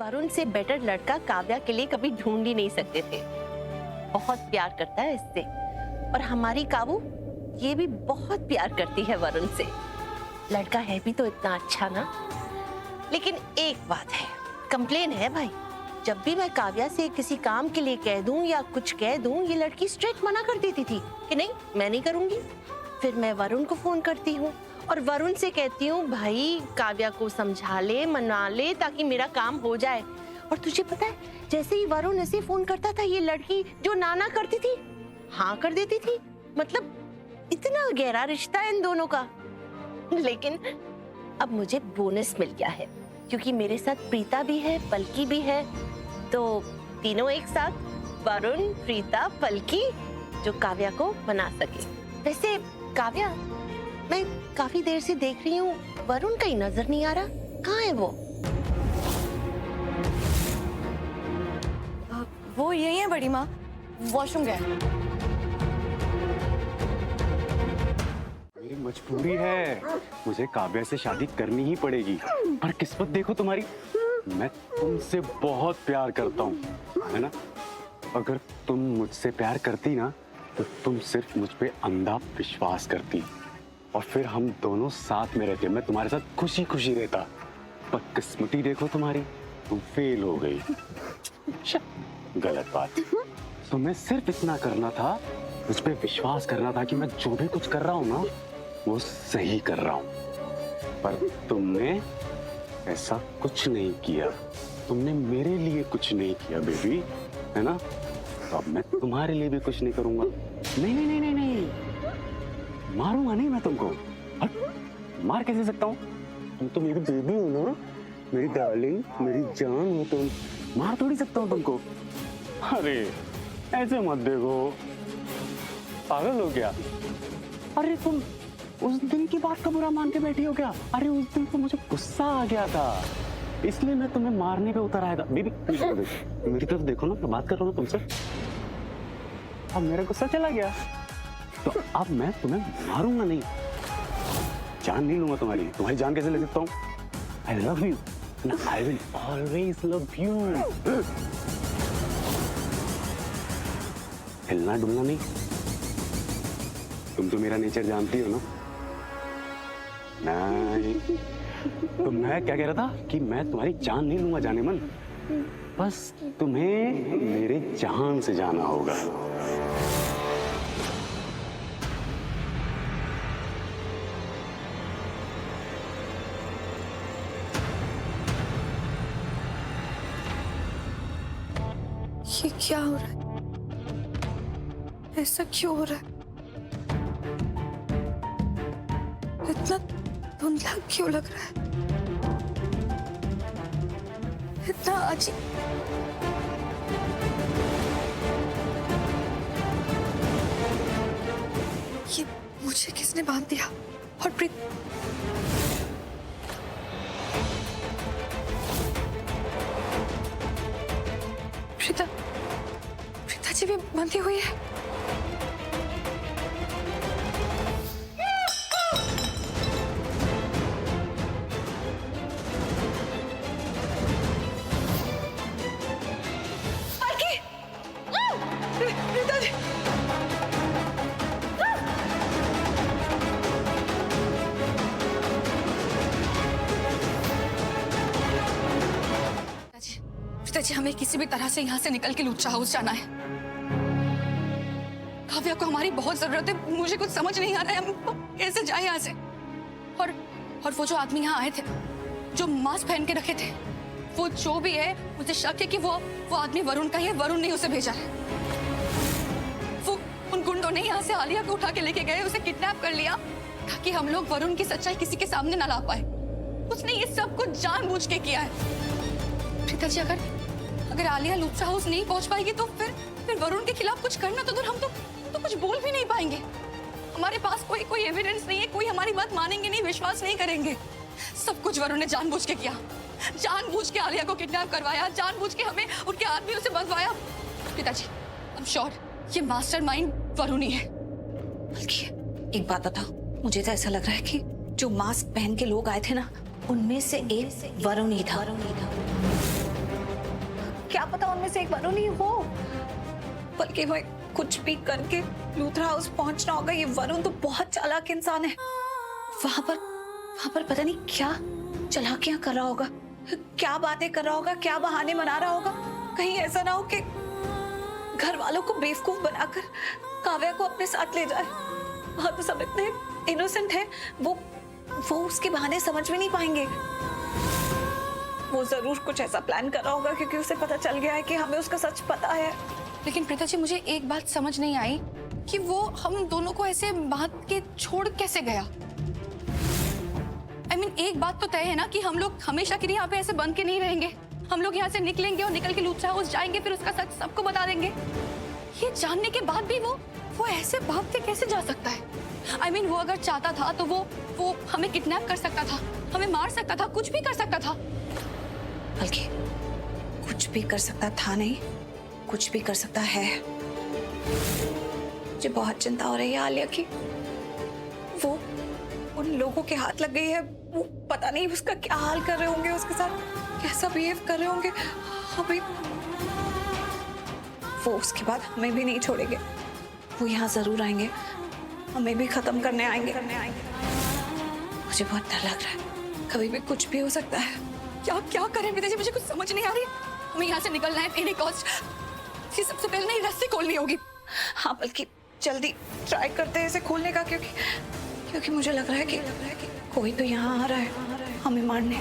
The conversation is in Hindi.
वरुण से बेटर लड़का काव्या के लिए कभी ढूंढ ही नहीं सकते थे। बहुत प्यार करता है इससे, और हमारी काबू ये भी बहुत प्यार करती है वरुण से। लड़का है भी तो इतना अच्छा ना। लेकिन एक बात है, कंप्लेन है भाई। जब भी मैं काव्या से किसी काम के लिए कह दूं या कुछ कह दूं, ये लड़की स्ट्रेट मना कर देती थी कि नहीं, मैं नहीं करूंगी। फिर मैं वरुण को फोन करती हूँ और वरुण से कहती हूँ भाई काव्या को समझा ले, मना ले, ताकि मेरा काम हो जाए। और तुझे पता है, जैसे ही वरुण ऐसे फोन करता था, ये लड़की जो ना करती थी, हाँ कर देती थी। मतलब इतना गहरा रिश्ता है इन दोनों का। लेकिन अब मुझे बोनस मिल गया है, क्योंकि मेरे साथ प्रीता भी है, पलकी भी है। तो तीनों एक साथ, वरुण, प्रीता, पलकी, जो काव्या को बना सके। वैसे काव्या, मैं काफी देर से देख रही हूँ, वरुण कहीं नजर नहीं आ रहा। कहाँ है वो? वो यही है बड़ी माँ, वॉशरूम गए। मेरी मजबूरी है, मुझे काव्या से शादी करनी ही पड़ेगी। पर किस्मत देखो तुम्हारी, मैं तुमसे बहुत प्यार करता हूँ, है ना। अगर तुम मुझसे प्यार करती ना, तो तुम सिर्फ मुझ पे अंधा विश्वास करती, और फिर हम दोनों साथ में रहते। मैं तुम्हारे साथ खुशी खुशी रहता। पर किस्मती देखो तुम्हारी, तुम फेल हो गई। गलत बात। तुम्हें सिर्फ इतना करना था, मुझ पे विश्वास करना था कि मैं जो भी कुछ कर रहा हूँ ना, वो सही कर रहा हूँ। पर तुमने ऐसा कुछ नहीं किया। तुमने मेरे लिए कुछ नहीं किया बेबी, है ना। तो अब मैं तुम्हारे लिए भी कुछ नहीं करूंगा। नहीं नहीं नहीं नहीं नहीं, मारूंगा नहीं मैं तुमको। मार कैसे सकता हूँ? तुम तो मेरी बेबी हो ना, मेरी डार्लिंग, मेरी जान हो तुम। मार थोड़ी सकता हूँ तुमको। अरे ऐसे मत देखो, पागल हो क्या? अरे तुम उस दिन की बात का बुरा मान के बैठी हो क्या? अरे उस दिन तो मुझे गुस्सा आ गया था, इसलिए मैं तुम्हें मारने पे उतर आया था। बेबी मेरी तरफ देखो ना, मैं बात कर रहा हूँ तुमसे। अब मेरा गुस्सा चला गया, तो अब मैं तुम्हें मारूंगा नहीं, जान नहीं लूंगा तुम्हारी। तुम्हारी जान कैसे ले सकता हूँ? I love you, I will always love you. हिलना डुलना नहीं। तुम तो मेरा नेचर जानती हो ना। नहीं, तो मैं क्या कह रहा था कि मैं तुम्हारी जान नहीं लूंगा जाने मन, बस तुम्हें मेरे जान से जाना होगा। ये क्या हो रहा है? ऐसा क्यों हो रहा है? इतना धुंधला क्यों लग रहा है? इतना अजीब। ये मुझे किसने बांध दिया? और प्रीता जी भी बंधी हुई है। प्रीता जी, पिताजी हमें किसी भी तरह से यहाँ से निकल के लुच्चा हाउस जाना है। काव्या को हमारी बहुत जरूरत है। मुझे कुछ समझ नहीं आ रहा है हम कैसे जाए यहाँ से। और वो जो आदमी यहाँ आए थे, जो मास्क पहन के रखे थे, वो जो भी है, मुझे शक है कि वो आदमी वरुण का ही है। वरुण ने उसे भेजा है। वो उन गुंडों ने यहाँ से आलिया को उठा के लेके गए, उसे किडनैप कर लिया ताकि हम लोग वरुण की सच्चाई किसी के सामने ना ला पाए। उसने ये सब कुछ जानबूझ के किया है। पिताजी अगर आलिया लुच्चा हाउस नहीं पहुंच पाएगी तो फिर वरुण के खिलाफ कुछ करना तो हम तो कुछ बोल भी नहीं पाएंगे। हमारे पास कोई एविडेंस नहीं है, कोई हमारी बात मानेंगे नहीं, विश्वास नहीं करेंगे। सब कुछ वरुण ने जानबूझ के किया, जानबूझ के आलिया को किडनैप करवाया, जानबूझ के हमें उनके आदमियों से भगवाया। पिताजी आई एम श्योर ये मास्टरमाइंड वरुण ही है। बल्कि एक बात बताओ, मुझे तो ऐसा लग रहा है कि जो मास्क पहन के लोग आए थे ना, उनमें से एक वरुण ही था। क्या पता उनमें से एक वरुण ही हो। बल्कि भाई कुछ भी करके लूथरा हाउस पहुंचना होगा। ये वरुण तो बहुत चालाक इंसान है। वहां पर पता नहीं क्या चालाकियां कर रहा होगा, क्या बातें कर रहा होगा, क्या बहाने बना रहा होगा। कहीं ऐसा ना हो कि घर वालों को बेवकूफ बनाकर काव्या को अपने साथ ले जाए। वहां तो सब इतने इनोसेंट है, वो उसके बहाने समझ भी नहीं पाएंगे। वो जरूर कुछ ऐसा प्लान कर रहा होगा क्योंकि उसे पता चल गया है कि हमें उसका सच पता है। लेकिन प्रीता जी, मुझे एक बात समझ नहीं आई कि वो हम दोनों को ऐसे बांध के छोड़ कैसे गया। I mean, एक बात तो तय है ना कि हम लोग हमेशा के लिए यहाँ पे ऐसे बंद के नहीं रहेंगे। हम लोग यहाँ से निकलेंगे और निकल के लूथरा हाउस जाएंगे, फिर उसका सच सबको बता देंगे। ये जानने के बाद भी वो ऐसे भाग के कैसे जा सकता है? I mean, वो अगर चाहता था तो वो हमें किडनैप कर सकता था, हमें मार सकता था, कुछ भी कर सकता था। बल्कि कुछ भी कर सकता था नहीं, कुछ भी कर सकता है। मुझे बहुत चिंता हो रही है आलिया की। वो उन लोगों के हाथ लग गई है। वो पता नहीं उसका क्या हाल कर रहे होंगे, उसके साथ कैसा बिहेव कर रहे होंगे। अभी वो उसके बाद हमें भी नहीं छोड़ेंगे। वो यहाँ जरूर आएंगे, हमें भी खत्म करने आएंगे। मुझे बहुत डर लग रहा है, कभी भी कुछ भी हो सकता है। क्या करें प्रीता जी, मुझे कुछ समझ नहीं आ रही। हमें यहाँ से निकलना है एनी कॉस्ट। ये सबसे पहले नहीं रस्सी खोलनी होगी। हाँ, बल्कि जल्दी ट्राई करते हैं इसे खोलने का, क्योंकि मुझे लग रहा है कि कोई तो यहाँ आ रहा है हमें मारने।